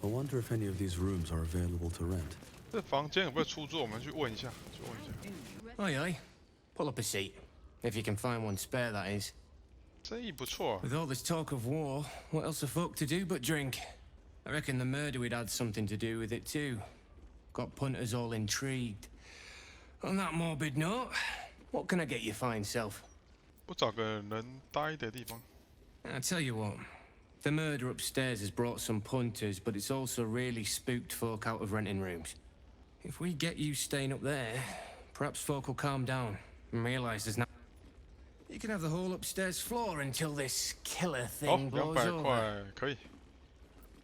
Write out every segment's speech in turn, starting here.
I wonder if any of these rooms are available to rent. 这房间有没有出租？我们去问一下，去问一下。Aye, aye. Pull up a seat. If you can find one spare, that is. 生意不错。With all this talk of war, what else are folk to do but drink? I reckon the murder we'd had something to do with it too. Got punters all intrigued. On that morbid note, what can I get your fine self? 不找个能待的地方。I tell you what, the murder upstairs has brought some punters, but it's also really spooked folk out of renting rooms. If we get you staying up there, perhaps folk will calm down and realise there's not. You can have the whole upstairs floor until this killer thing blows 200 over. 块可以。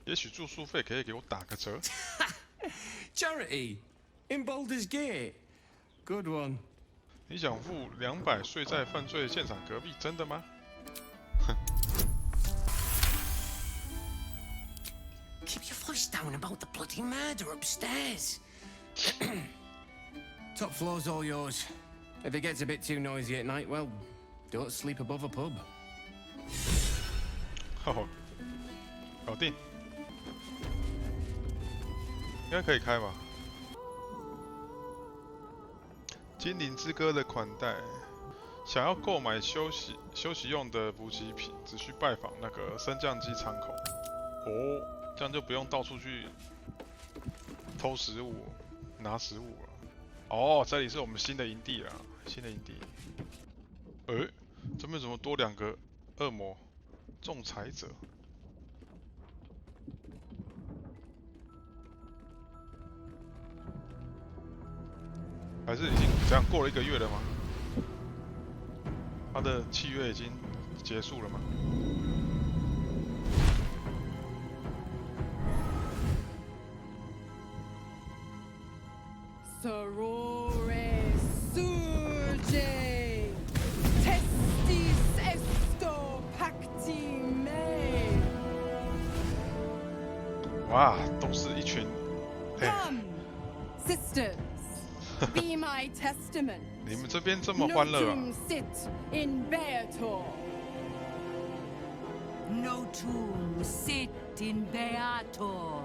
也许住宿费可以给我打个折。Charity in Baldur's Gate. Good one. 你想付200睡在犯罪现场隔壁，真的吗？ Keep your voice down about the bloody murder upstairs. Top floor's all yours. If it gets a bit too noisy at night, well, don't sleep above a pub. 好，搞定。应该可以开吧？精灵之歌的款待，想要购买休息用的补给品，只需拜访那个升降机舱口。哦，这样就不用到处去偷食物、拿食物了。哦，这里是我们新的营地了，新的营地。这边怎么多2个恶魔仲裁者？还是已经这样过了1个月了吗？他的契约已经结束了吗？哇，都是一群。Come, sisters, be my testament. 你们这边这么欢乐啊 No tomb sit in Beator. No tomb sit in Beator.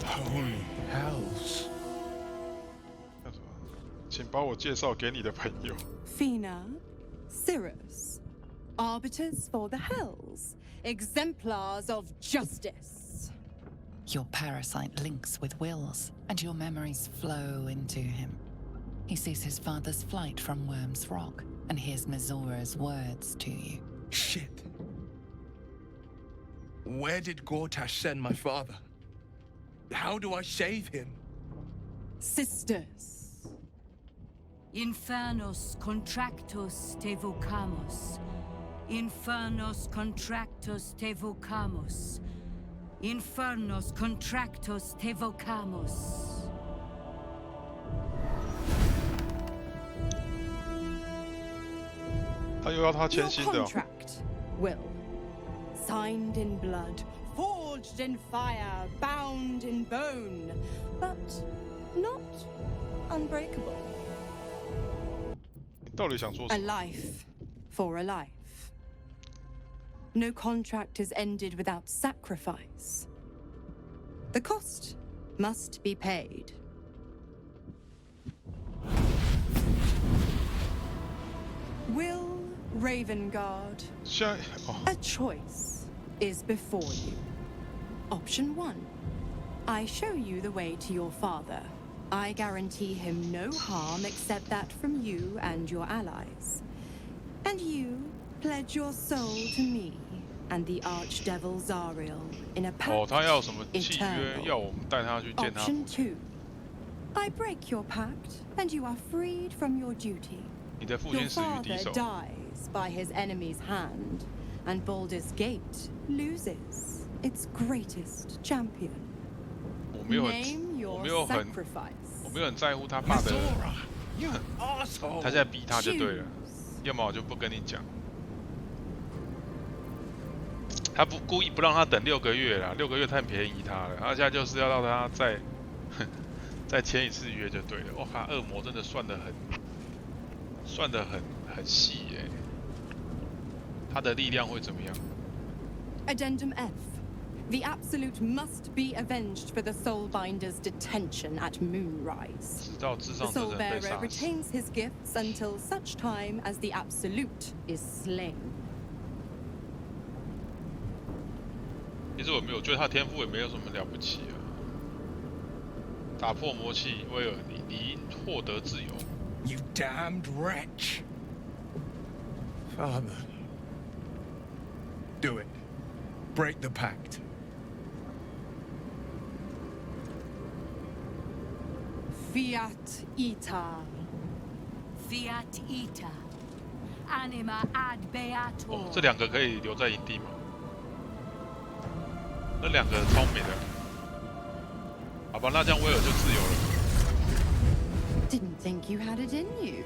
Holy hells. 请把我介绍给你的朋友。Fina, Cirrus, arbiters for the hells, exemplars of justice. Your parasite links with Will's, and your memories flow into him. He sees his father's flight from Worm's Rock, and hears Mizora's words to you. Shit. Where did Gortash send my father? How do I save him? Sisters. Infernos contractus te vocamus. Infernos contractus te vocamus. Infernos contractus te vocamus. 他又要他签 Your 新的、哦。 contract, Will. Signed in blood, forged in fire, bound in bone, but not unbreakable. 你到底想做什 A 么？ life for a life. No contract is ended without sacrifice. The cost must be paid. Will Ravengard, 现在哦， a choice is before you. Option 1. I show you the way to your father. I guarantee him no harm except that from you and your allies. And you pledge your soul to me and the Archdevil Zariel in a 哦， pact 他要什么契约？ eternal. 要我们带他去见他。 Option 2. I break your pact and you are freed from your duty. 你的父 Your 亲死于敌 father 手。 dies by his enemy's hand, and Baldur's Gate loses its greatest champion. 我没有 Name 我 your 没有很 sacrifice. 我没有很在乎他爸的， Mizora, you asshole. 他现在逼他就对了， Choose. 要么我就不跟你讲。他不故意不让他等6个月啦，6个月太便宜他了，他现在就是要让他再签一次约就对了。哇，他恶魔真的算得很细耶，他的力量会怎么样？ Addendum F. The Absolute must be avenged for the Soulbinder's detention at Moonrise. 直到至 The 上之人被 Soulbearer 杀死。 retains his gifts until such time as the Absolute is slain. 其实我觉得他天赋也没有什么了不起啊。打破魔气，威尔，你应获得自由。 You damned wretch. Father. Do it. Break the pact. Fiat Ita. Fiat ita. Anima ad 哦， beator. 这两个可以留在营地吗？那两个超美的。好吧，那这样威尔就自由了。 Didn't think you had it in you.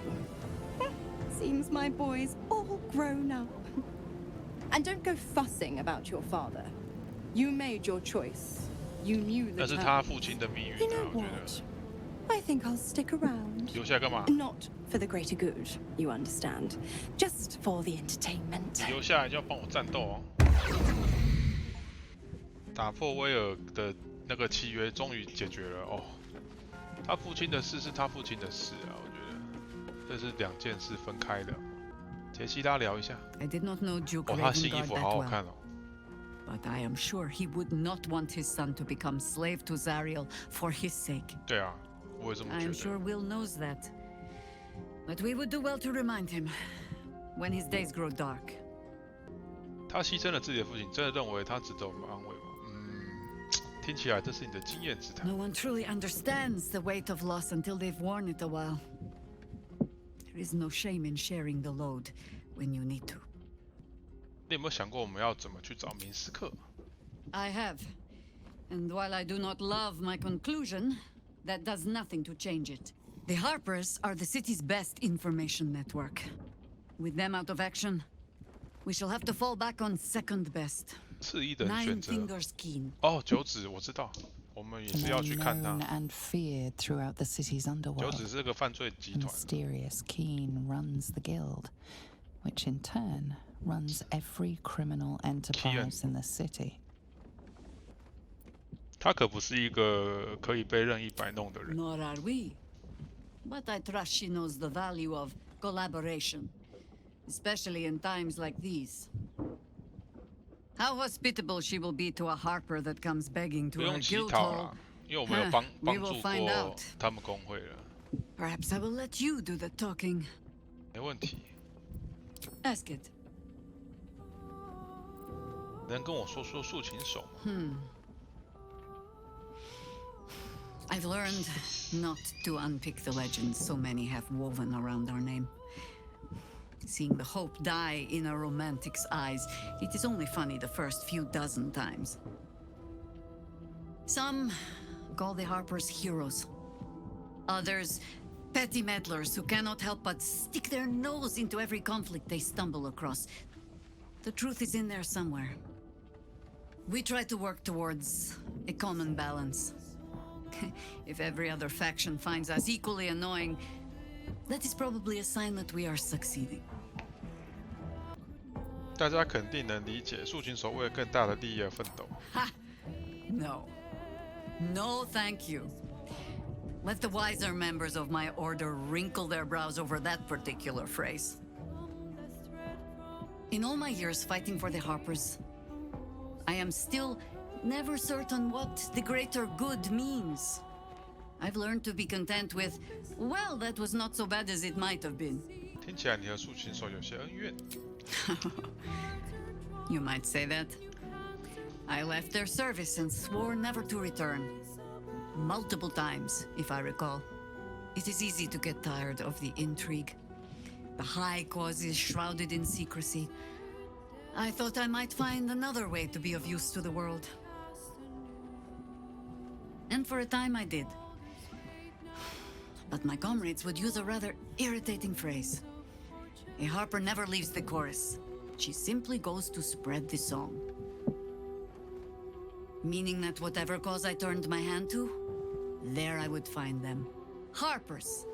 Seems my boy's all grown up. And don't go fussing about your father. You made your choice. You knew the 那是他 terms. 父亲的命运 You 啊， know 我觉 what? 得。 I think I'll stick around. 留下来干嘛？ Not for the greater good, you understand. Just for the entertainment. 留下来就要帮我战斗哦。打破威尔的那个契约终于解决了哦。他父亲的事是他父亲的事啊，我觉得这是两件事分开的。杰西拉聊一下。 I did not know Duke 哦，他新衣 Ravengard 服 that 好好 well, 看哦。 but I am sure he would not want his son to become slave to Zariel for his sake. 对啊，我也这么 I 觉 am 得。 sure Will knows that. But we would do well to remind him when his days grow dark. 他牺牲了自己的父亲，真的认为他值得我们安慰吗？听起来这是你的经验之谈。 No one truly understands the weight of loss until they've worn it a while. There is no shame in sharing the load when you need to. 你有没有想过我们要怎么去找明斯克？ I have. And while I do not love my conclusion, that does nothing to change it. The Harpers are the city's best information network. With them out of action, we shall have to fall back on second best. 次一的人 Nine 选择 Fingers Keen. 哦，九子我知道，我们也是要去看 Known 他。 and feared throughout the city's 九 underworld. 子是个犯罪集 The 团， mysterious Keen runs the guild, which in turn runs every criminal enterprise in the city. 他可不是一个可以被任意摆弄的人。 Nor are we. But I trust she knows the value of collaboration, especially in times like these. How hospitable she will be to a Harper that comes begging 不 to 用 our 乞 guild 讨 hall. 啦，因为我们有帮 We 帮 will 助 find 过 out. 他们工会了， Perhaps I will let you do the talking. 没问题。 Ask it. 能跟我说说竖琴手吗？ I've learned not to unpick the legends so many have woven around our name. Seeing the hope die in a romantic's eyes, it is only funny the first few dozen times. Some call the Harpers heroes. Others, petty meddlers who cannot help but stick their nose into every conflict they stumble across. The truth is in there somewhere. We try to work towards a common balance. If every other faction finds us equally annoying, that is probably a sign that we are succeeding. 大家肯定能理解，竖琴手为了更大的利益而奋斗。 Ha! No. No, thank you. Let the wiser members of my order wrinkle their brows over that particular phrase. In all my years fighting for the Harpers, I am still never certain what the greater good means. I've learned to be content with, well, that was not so bad as it might have been. 听起来你和竖琴手有些恩怨。 You might say that. I left their service and swore never to return. Multiple times, if I recall. It is easy to get tired of the intrigue. The high causes shrouded in secrecy. I thought I might find another way to be of use to the world. And for a time I did. But my comrades would use a rather irritating phrase. A harper never leaves the chorus. She simply goes to spread the song. Meaning that whatever cause I turned my hand to, there I would find them. Harpers,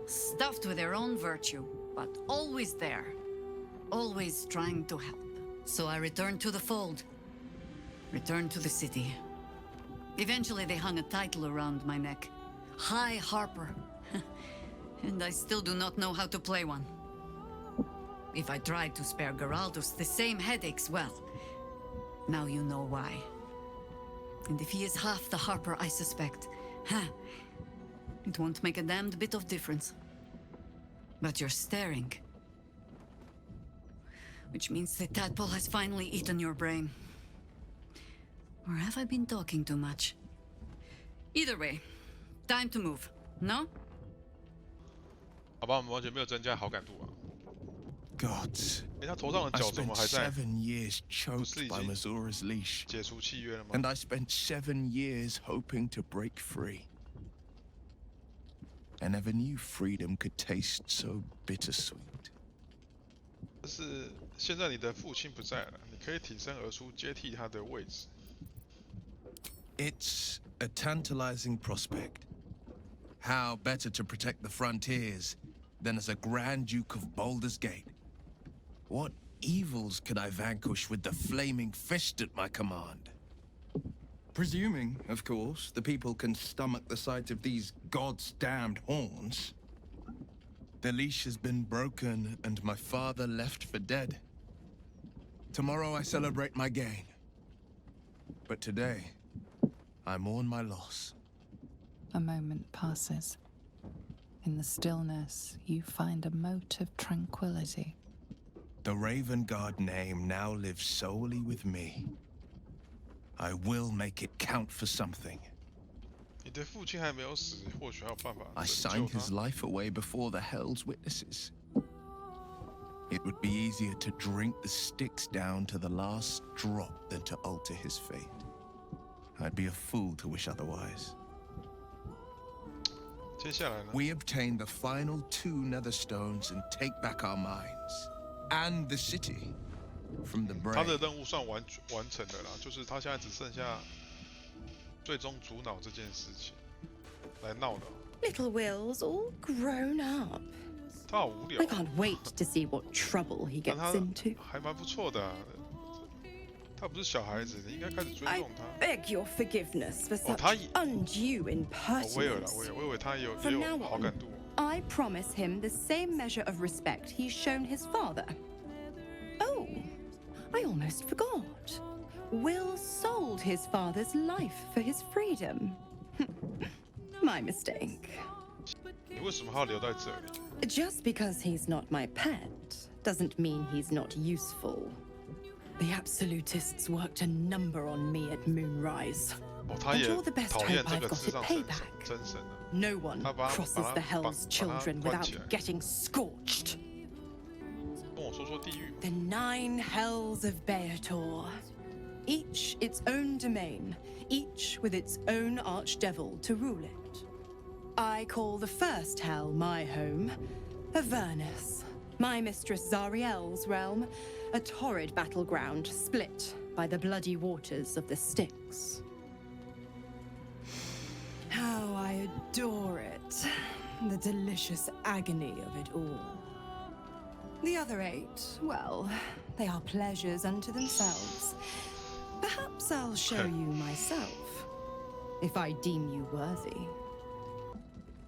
stuffed with their own virtue, but always there. Always trying to help. So I returned to the fold. Return to the city. Eventually they hung a title around my neck. High Harper. And I still do not know how to play one. If I tried to spare Geraldus the same headaches, well, now you know why. And if he is half the Harper I suspect, it won't make a damned bit of difference. But you're staring. Which means the tadpole has finally eaten your brain. Or have I been talking too much? Either way, time to move, no? 好吧，我们完全没有增加好感度啊。 Gods. 他头上的 I 角怎么 spent 还在？ 7 years 不 choked 是已 by 经 Mazura's leash. 解除契约了吗？ And I spent 7 years hoping to break free. I never knew freedom could taste so bittersweet. 但是现在你的父亲不在了，你可以挺身而出接替他的位置。 It's a tantalizing prospect. How better to protect the frontiers than as a Grand Duke of Baldur's Gate? What evils could I vanquish with the flaming fist at my command? Presuming, of course, the people can stomach the sight of these God's damned horns. The leash has been broken and my father left for dead. Tomorrow I celebrate my gain. But today, I mourn my loss. A moment passes. In the stillness, you find a mote of tranquility. The Raven Guard name now lives solely with me. I will make it count for something. 你的父亲还没有死，或许还有办法 I 拯 signed 救 his 他。 life away before the Hell's witnesses. It would be easier to drink the sticks down to the last drop than to alter his fate. I'd be a fool to wish otherwise. 接下来呢？ We obtain the final 2 nether stones and take back our minds. And the city. From the 他的 brain. 任务算完成了啦，就是他现在只剩下最终主脑这件事情来闹的。 Little Will's all grown up. 他好无聊 I，can't wait to see what trouble he 但 gets 他 into. 还蛮不错的啊。他不是小孩子，你应该开始尊 I 重他。 beg your forgiveness for such 他也- undue 我也有啦， impertinence. 我以为他也有 From now 好 on, 感度。 I promise him the same measure of respect he's shown his father. Oh, I almost forgot. Will sold his father's life for his freedom. My mistake. 你为什么还要留在这里？ Just because he's not my pet doesn't mean he's not useful. The absolutists worked a number on me at Moonrise. 哦，他也 And you're the best 讨厌 hope 这 I've 个 got 至 at 上 payback. 真神啊！ No one 他把 crosses 把 the 他 Hell's 把他 children 关 without 起来。 getting scorched. 跟我说说地狱。 The 9 hells of Beator. Each its own domain, each with its own archdevil to rule it. I call the first hell my home, Avernus, my mistress Zariel's realm, a torrid battleground split by the bloody waters of the Styx. How I adore it, the delicious agony of it all. The other 8, well, they are pleasures unto themselves. Perhaps I'll show you myself, if I deem you worthy.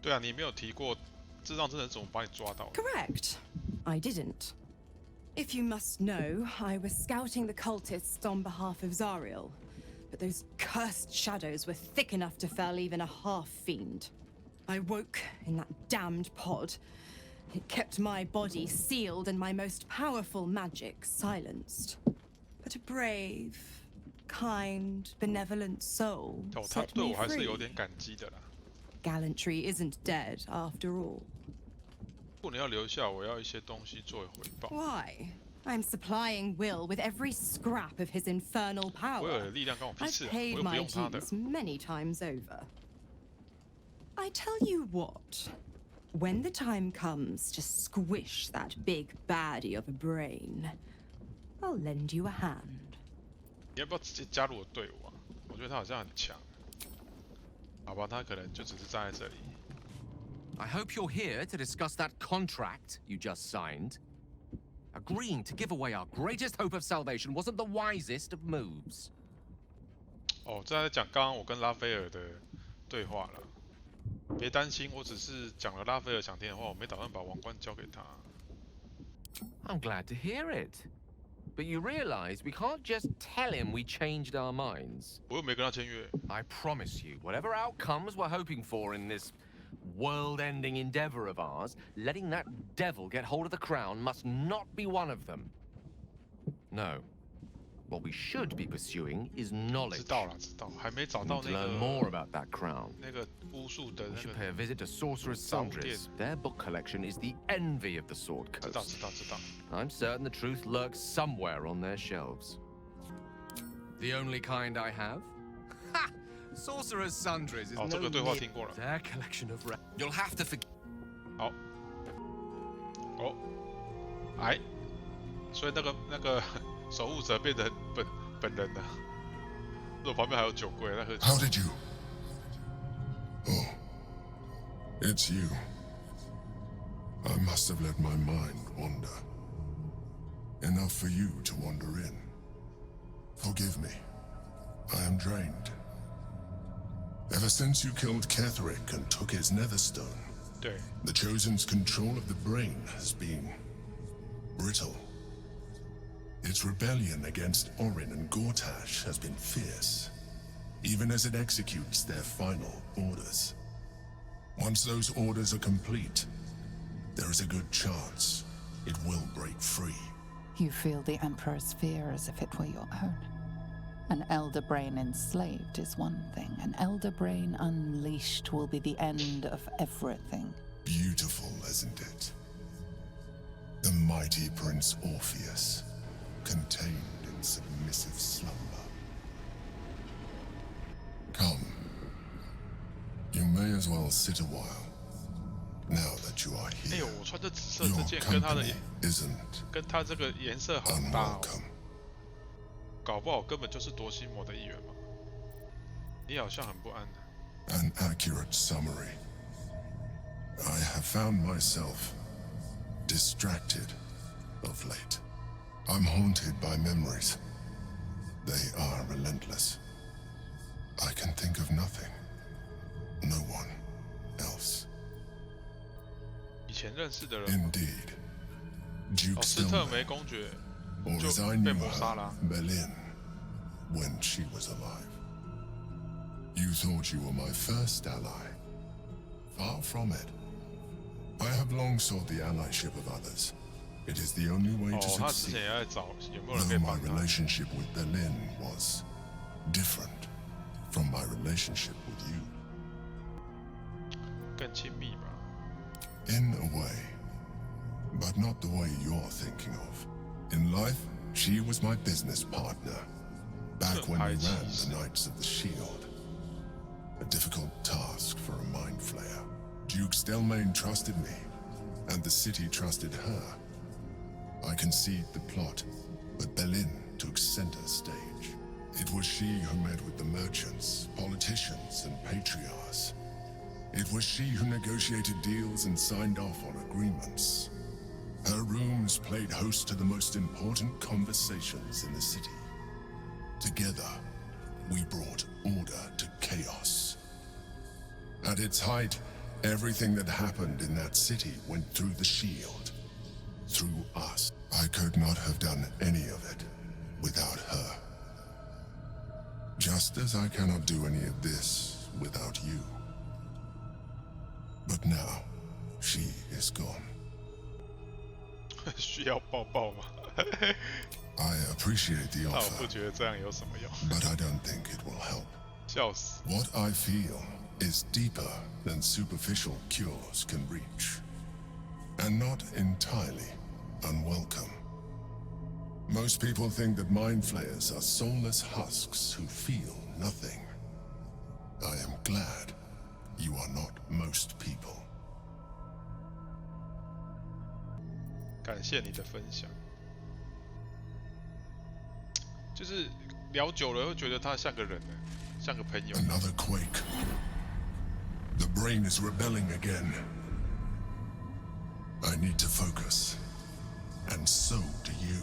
对啊，你没有提过智障真人怎么把你抓到？ Correct. I didn't. If you must know, I was scouting the cultists on behalf of Zariel, but those cursed shadows were thick enough to fell even a half-fiend. I woke in that damned pod. It kept my body sealed and my most powerful magic silenced. But a brave, kind, benevolent soul 哦，他 set 对 me 我还是有 free. 点感激的啦。 Gallantry isn't dead after all. 如果你要留下，我要一些东西作为回报。 Why? I'm supplying Will with every scrap of his infernal 我有 power. 的力量关我屁 I've 事啊，我 paid 又不 my 用他的。 dues many times over. I tell you what, when the time comes to squish that big baddie of a brain, I'll lend you a hand. 你要不要直接加入我队伍啊？我觉得他好像很强。好吧，他可能就只是站在这里。 I hope you're here to discuss that contract you just signed. Agreeing to give away our greatest hope of salvation wasn't the wisest of moves. 哦，这在讲刚刚我跟拉斐尔的对话了。别担心，我只是讲了拉斐尔想听的话，我没打算把王冠交给他。I'm glad to hear it. But you realize we can't just tell him we changed our minds. 我又没跟他签约。I promise you, whatever outcomes we're hoping for in this world-ending endeavor of ours, letting that devil get hold of the crown must not be one of them. No. What we should be pursuing is knowledge. 知道了，知道，还没找到 To 那 learn 个 more about that crown. 那个巫术的 We 那 should 个。 pay a visit to Sorcerer's Sundries. Their book collection is the envy of the Sword 知道， Coast. 知道，知道。 I'm certain the truth lurks somewhere on their shelves. The only kind I have? Ha! Sorcerer's Sundries is 哦，这 no 个对话 mere- 听过了。 Their collection of You'll have to forgive. 好。哦。哎。所以那个守护者变成本人了。我旁边还有酒柜，那喝酒。 How did you? Oh, it's you. I must have let my mind wander. Enough for you to wander in. Forgive me. I am drained. Ever since you killed Ketherick and took his netherstone, 对。 the Chosen's control of the brain has been brittle. Its rebellion against Orin and Gortash has been fierce, even as it executes their final orders. Once those orders are complete, there is a good chance it will break free. You feel the Emperor's fear as if it were your own. An elder brain enslaved is one thing. An elder brain unleashed will be the end of everything. Beautiful, isn't it? The mighty Prince Orpheus, contained in submissive slumber. Come. You may as well sit a while, now that you are 哎呦， here. 我穿这紫色 Your 这件跟他的 company isn't 跟他这个颜色好搭哦， unwelcome. 搞不好根本就是夺心魔的一员嘛。你好像很不安。 An accurate summary. I have found myself distracted of late. I'm haunted by memories. They are relentless. I can think of nothing. No one else. 以前认识的人， Indeed. 哦， Duke 斯特 Stillman, 梅公爵 or 就 as I 被 knew 谋杀 her, 了。 Berlin, when she was alive. You thought you were my first ally. Far from it. I have long sought the allyship of others. It is the only way 哦 to，他之 succeed. 前也在找有没有人可 Though 以 my 帮他。 relationship with Berlin was different from my relationship with you. 更亲密吧。 In a way, but not the way you're thinking of. In life, she was my business partner. Back when we ran the Knights of the Shield. A difficult task for a mind flayer. Duke Stelmane trusted me, and the city trusted her. I conceived the plot, but Berlin took center stage. It was she who met with the merchants, politicians, and patriarchs. It was she who negotiated deals and signed off on agreements. Her rooms played host to the most important conversations in the city. Together, we brought order to chaos. At its height, everything that happened in that city went through the shield. Through us. I could not have done any of it without her. Just as I cannot do any of this without you. But now, she is gone. 需要抱抱吗？ I appreciate the 但我 offer, 不觉得这样有什么用。 but I don't think it will help. 笑死！ What I feel is deeper than superficial cures can reach, and not entirely unwelcome. Most people think that mind flayers are soulless husks who feel nothing. I am glad you are not most people. 感谢你的分享。就是聊久了会觉得他像个人呢，像个朋友。 Another quake. The brain is rebelling again. I need to focus. And so do you.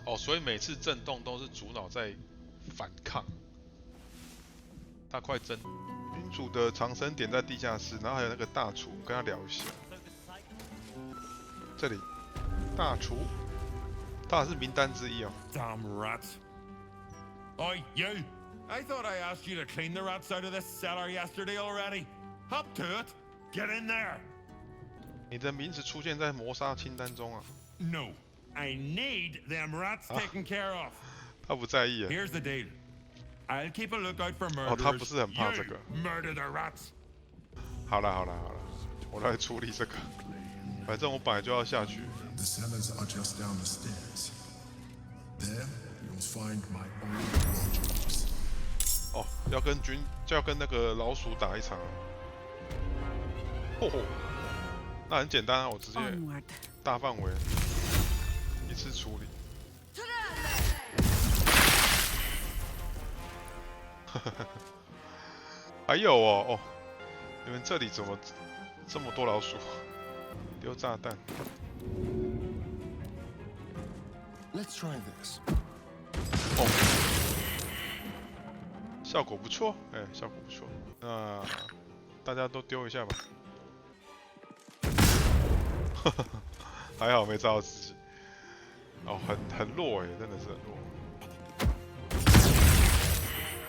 哦，所以每次震动都是主脑在反抗。大快真，君主的藏身点在地下室，然后还有那个大厨，跟他聊一下。这里，大厨，他是名单之一哦。Damn rats! Oi, you! I thought I asked you to clean the rats out of this cellar yesterday already. Up to it! Get in there! 你的名字出现在谋杀清单中啊。No, I need them rats taken care of. 他不在意啊。 Here's the deal. I'll keep a lookout for 哦，他不 murderers. 是很怕这个。 You murder the rats. 好了，我来处理这个。反正我本来就要下去。 The cellars are just down the stairs. There, you'll find my old lodgings. 哦，要跟那个老鼠打一场啊。吼吼，那很简单啊，我直接大范围一次处理。还有哦，你们这里怎么这么多老鼠？丢炸弹。 Let's try this. 哦，效果不错，哎，效果不错。那大家都丢一下吧。还好没炸到自己。哦，很弱哎，真的是很弱。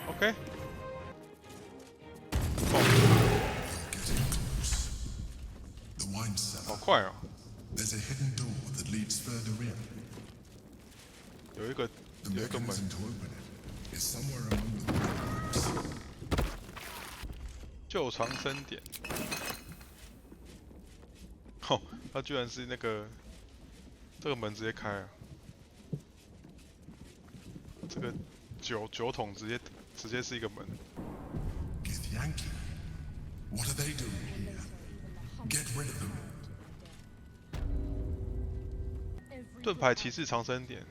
OK。好快哦！ There's a hidden door that leads further in. 有一个 The 门， mechanism to open it is somewhere among the rooms. 旧藏身点。哦，它居然是那个这个门直接开啊！这个酒桶直接是一个门。 Githyanki, what are they doing here? Get rid of them. 盾牌骑士藏身点。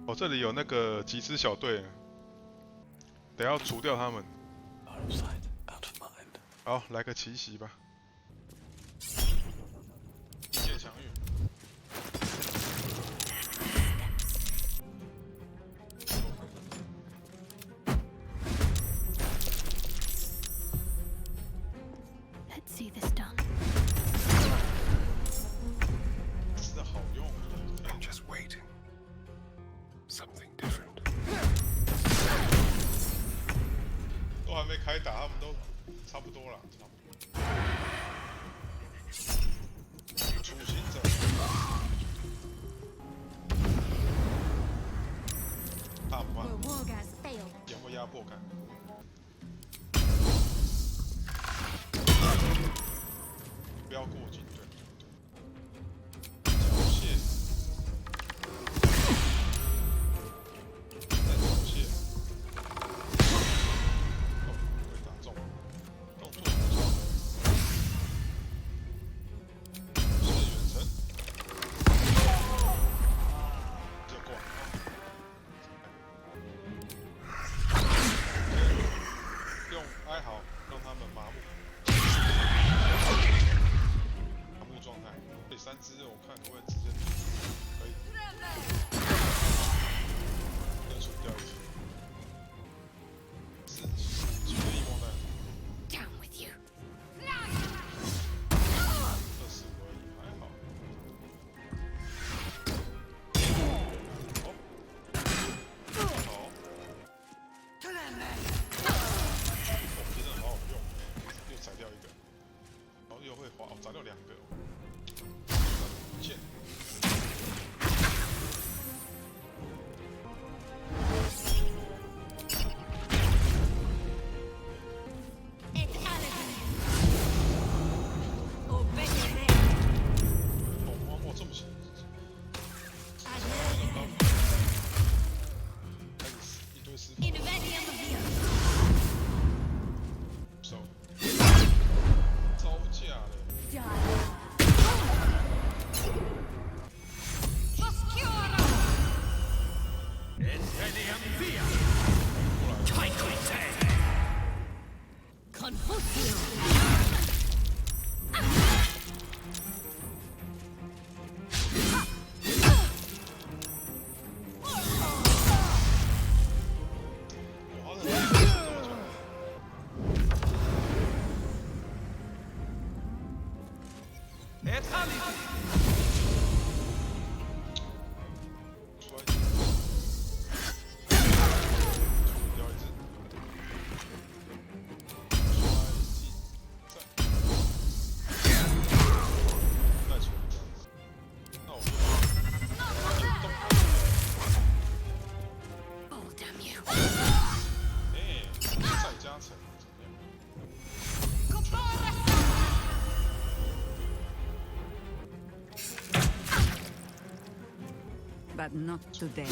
哦，这里有那个集资小队，得要除掉他们。 Out of sight, out of mind. 好，来个奇袭吧。一界强运。Let's see this done. 真的好用。 I'm just waiting. Something different. 都还没开打，他们都差不多了，差不多。处刑者。怕不怕？有没有压迫感？不要过境，对。缴械。再缴械。哦，被打中。动作不错。是远程。这过。用哀嚎让他们麻木。麻木状态。这3只我看可不可以直接可以。再除掉一只。4级一梦弹。 Down with you. 25而已，还好。好。好。真的好好用，又裁掉一个，然后又会滑，裁掉2个。剑。哦，这么小。一堆师傅。手。招架了。 哦，再加成怎么样？ But not today.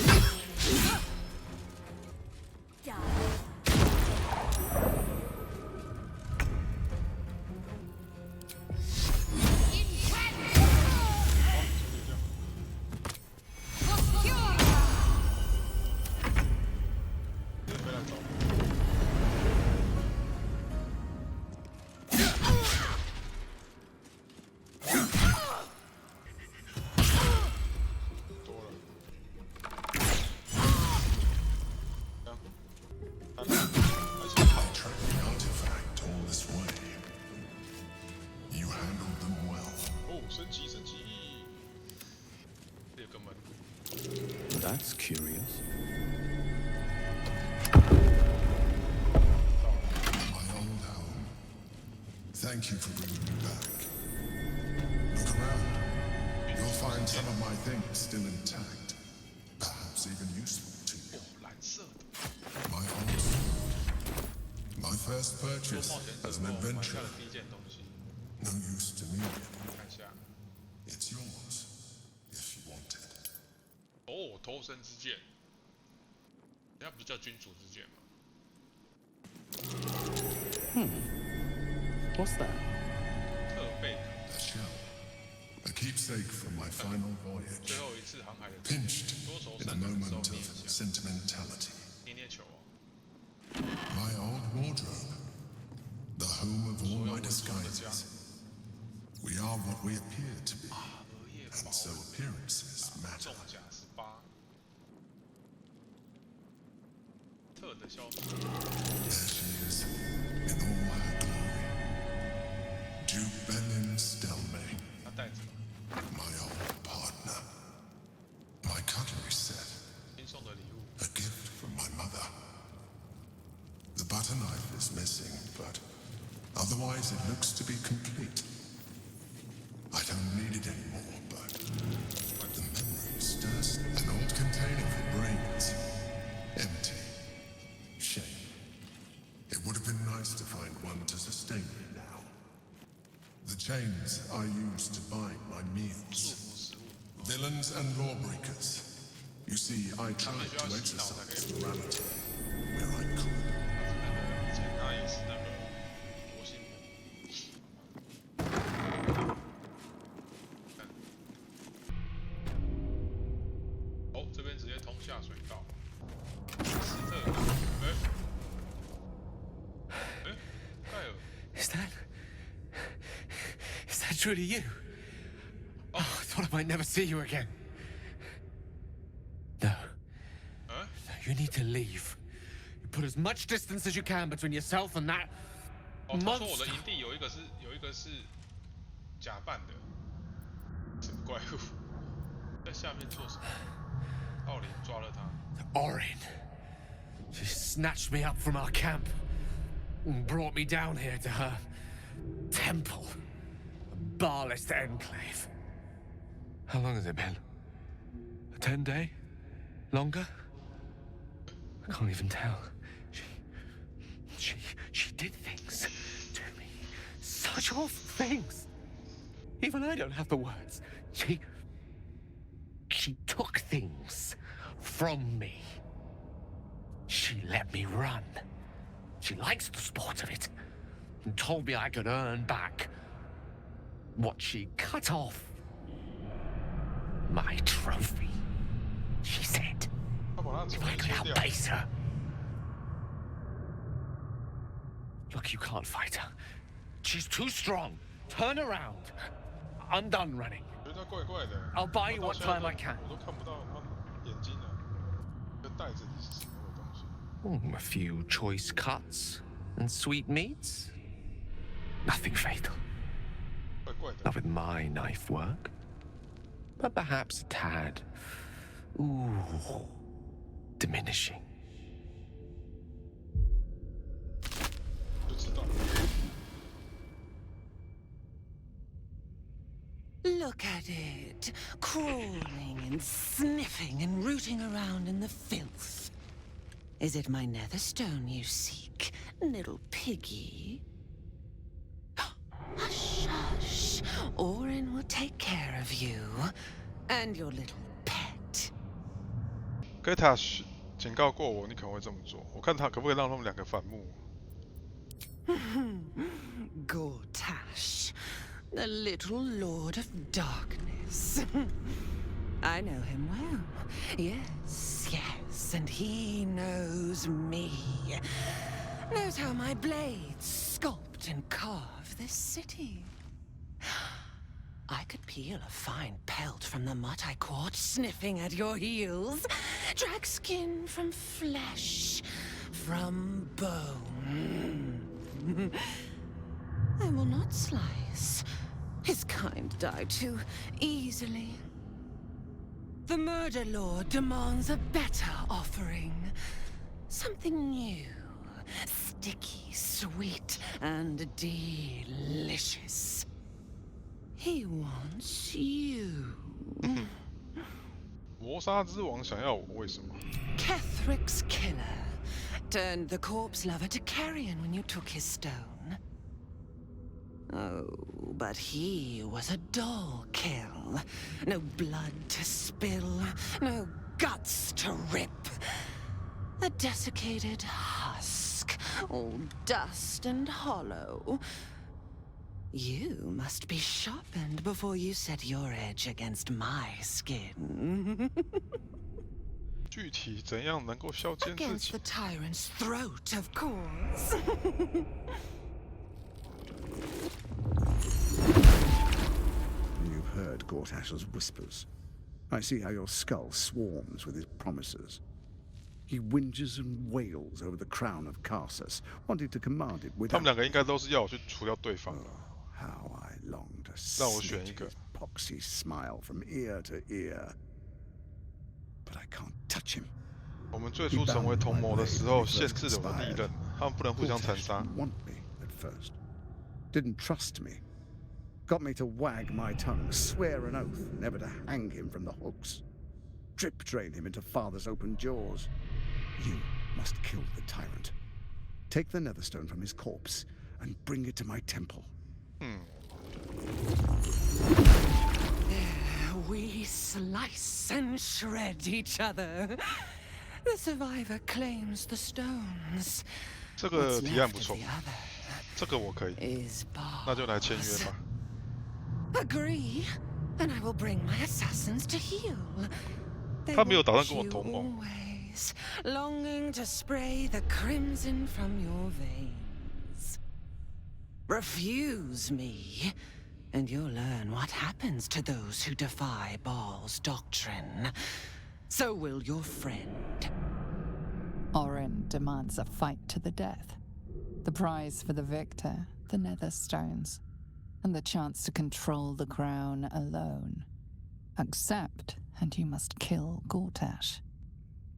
That's curious. My old home. Thank you for bringing me back. Look around. You'll find some of my things still intact. Perhaps even useful to you. My home. My first purchase as an adventurer. No use to me. It's yours, if you want it. 哦，偷生之剑，人家不是叫君主之剑吗？ What's that? 特贝 A shell. A keepsake from my final voyage. 最后一次航海的 Pinched 多愁 in a 善感的时 moment 候 of 捏一下， sentimentality. 捏捏球哦。 My old wardrobe. The home of all my disguises. We are what we appear to be. 荷叶 And 宝 so appearances matter. 重甲18，特的消息。 There she is, in all her glory. Jubelin Stelmane, 他带着 my old partner. My cutlery set, 亲送的礼物， a gift from my mother. The butter knife is missing, but otherwise it looks to be complete. I don't need it anymore, but the memory stirs. An old container for brains. Empty. Shame. It would have been nice to find one to sustain me now. The chains I use to bind my 祝 meals. 福食物。 Villains and lawbreakers. You see, I tried to exercise morality where I could. 以前他也是那个多心哦，这边直接通下水道。斯特，盖尔， Is that truly you? Oh, I thought I might never see you again. No. Huh? No, you need to leave. You put as much distance as you can between yourself and that 哦，他说我的 monster. 营地有一个是假扮的，什么怪物？在下面做什么？奥林抓了他。 Orin. She snatched me up from our camp and brought me down here to her temple, a barless enclave. How long has it been? A 10-day? Longer? I can't even tell. She did things to me. Such awful things. Even I don't have the words. She took things from me. She let me run. She likes the sport of it, and told me I could earn back what she cut off. My trophy. She said, 他把他 if 手 I 给 could 切掉。 outpace her. Look, you can't fight her. She's too strong. Turn around. I'm done running. 觉得他怪怪的。 I'll buy you 我 what 到现在 time I can. 我都看不到他眼睛了。这带着你是什么东西？ A few choice cuts and sweet meats. Nothing fatal. 怪怪的。 Not with my knife work. But perhaps a tad. Ooh. Diminishing. 就知道。 Look at it, crawling and sniffing and rooting around in the filth. Is it my netherstone you seek, little piggy? Hush, hush. Orin will take care of you and your little pet. Getash 警告过我，你可能会这么做。我看他可不可以让他们两个反目。Gortash, the little lord of darkness. I know him well. Yes, yes, and he knows me. Knows how my blades sculpt and carve this city. I could peel a fine pelt from the mutt I caught sniffing at your heels. Drag skin from flesh, from bone. I will not slice. His kind die too easily. The Murder Lord demands a better offering. Something new, sticky, sweet, and delicious. He wants you. 魔杀之王想要我，为什么？ Kethric's killer turned the corpse lover to carrion when you took his stone. Oh, but he was a dull kill. No blood to spill, no guts to rip. A desiccated husk, all dust and hollow. You must be sharpened before you set your edge against my skin. 具体怎样能够削尖自 Against 己 the？ tyrant's throat, of course. You've heard Gortash's whispers. I see how your skull swarms with his promises. He whinges and wails over the crown of Karsus, wanting to command it 他 without... 们两个应该都是要我去除掉对方的。 How I long to 让我选 slit 一个。 his poxy smile from ear to ear. But I can't touch him. 我们最初成为同谋的时候，限制了我的利刃，他们不能互相残 Gortash 杀。 didn't want me at first. Didn't trust me. Got me to wag my tongue, swear an oath never to hang him from the hooks. Drip drain him into father's open jaws. You must kill the tyrant. Take the netherstone from his corpse and bring it to my temple. There we slice and shred each other. The survivor claims the stones. 这个 What's 提案 left 不 of 错， the other 这个我可以， is 那就来签约 Bars. 吧。 Agree, and I will bring my assassins to heal. They 他没有打算 watch 跟我 you 同盟。 always, longing to spray the crimson from your veins. Refuse me, and you'll learn what happens to those who defy Baal's doctrine. So will your friend. Orin demands a fight to the death. The prize for the victor, the Netherstones, and the chance to control the crown alone. Accept, and you must kill Gortash.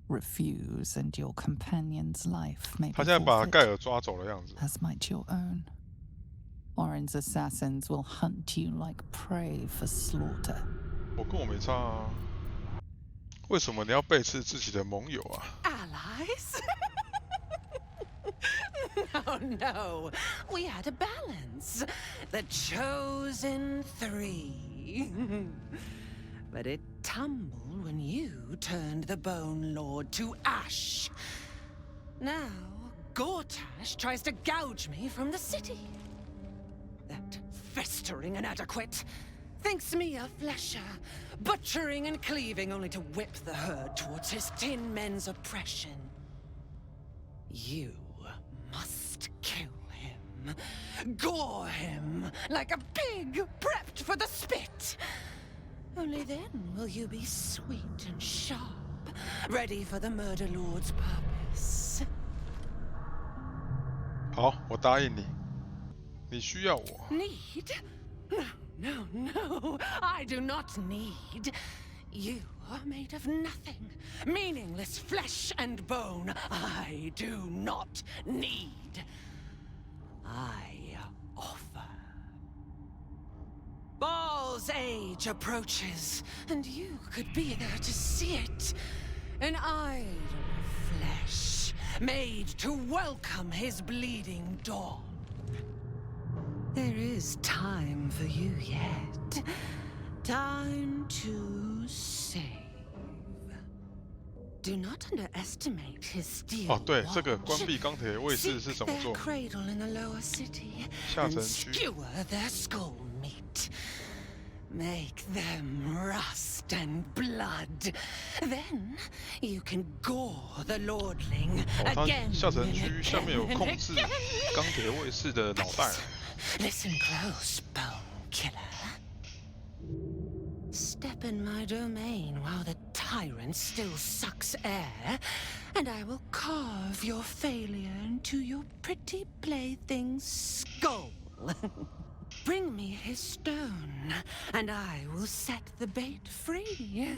Refuse, and your companion's life may 他 be 现在把盖 forfeit, 尔抓走的样子。 as might your own. Orin's assassins will hunt you like prey for slaughter. 我跟我没差啊。为什么你要背刺自己的盟友啊？ Allies? No, no. We had a balance. The chosen three. But it tumbled when you turned the Bone Lord to ash. Now, Gortash tries to gouge me from the city. That festering inadequate thinks me a flesher, butchering and cleaving only to whip the herd towards his tin men's oppression. You must kill him. Gore him like a pig prepped for the spit. Only then will you be sweet and sharp, ready for the Murder Lord's purpose. 好，我答应你。你需要我。 Need? No, no, no. I do not need. You are made of nothing. Meaningless flesh and bone. I do not need. I offer. Baal's age approaches, and you could be there to see it. An idol of flesh, made to welcome his bleeding dawn. There is time for you yet. Time to save. Do not underestimate his steel 哦，对，这个关闭钢铁卫士是怎么做？ cradle in the lower city 下 and 城区。 skewer their skull meat. Make them rust and blood. Then you can gore the lordling 哦，它 again. 下城区下面有控制钢铁卫士的脑袋。 Listen close, bone killer. Step in my domain while the tyrant still sucks air, and I will carve your failure into your pretty plaything's skull. Bring me his stone, and I will set the bait free.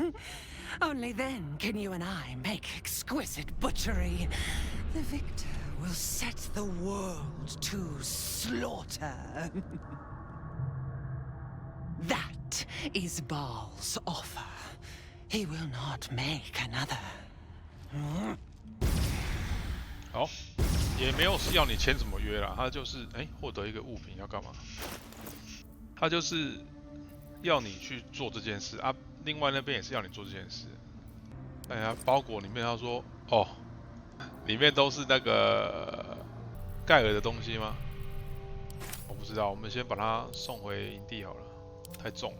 Only then can you and I make exquisite butchery. The victor will set the world to slaughter. That is Baal's offer. He will not make another. 好，也没有是要你签什么约啦，他就是获得一个物品要干嘛？他就是要你去做这件事啊，另外那边也是要你做这件事。看一下包裹里面，他说哦，里面都是那个盖尔的东西吗？我不知道，我们先把它送回营地好了，太重了。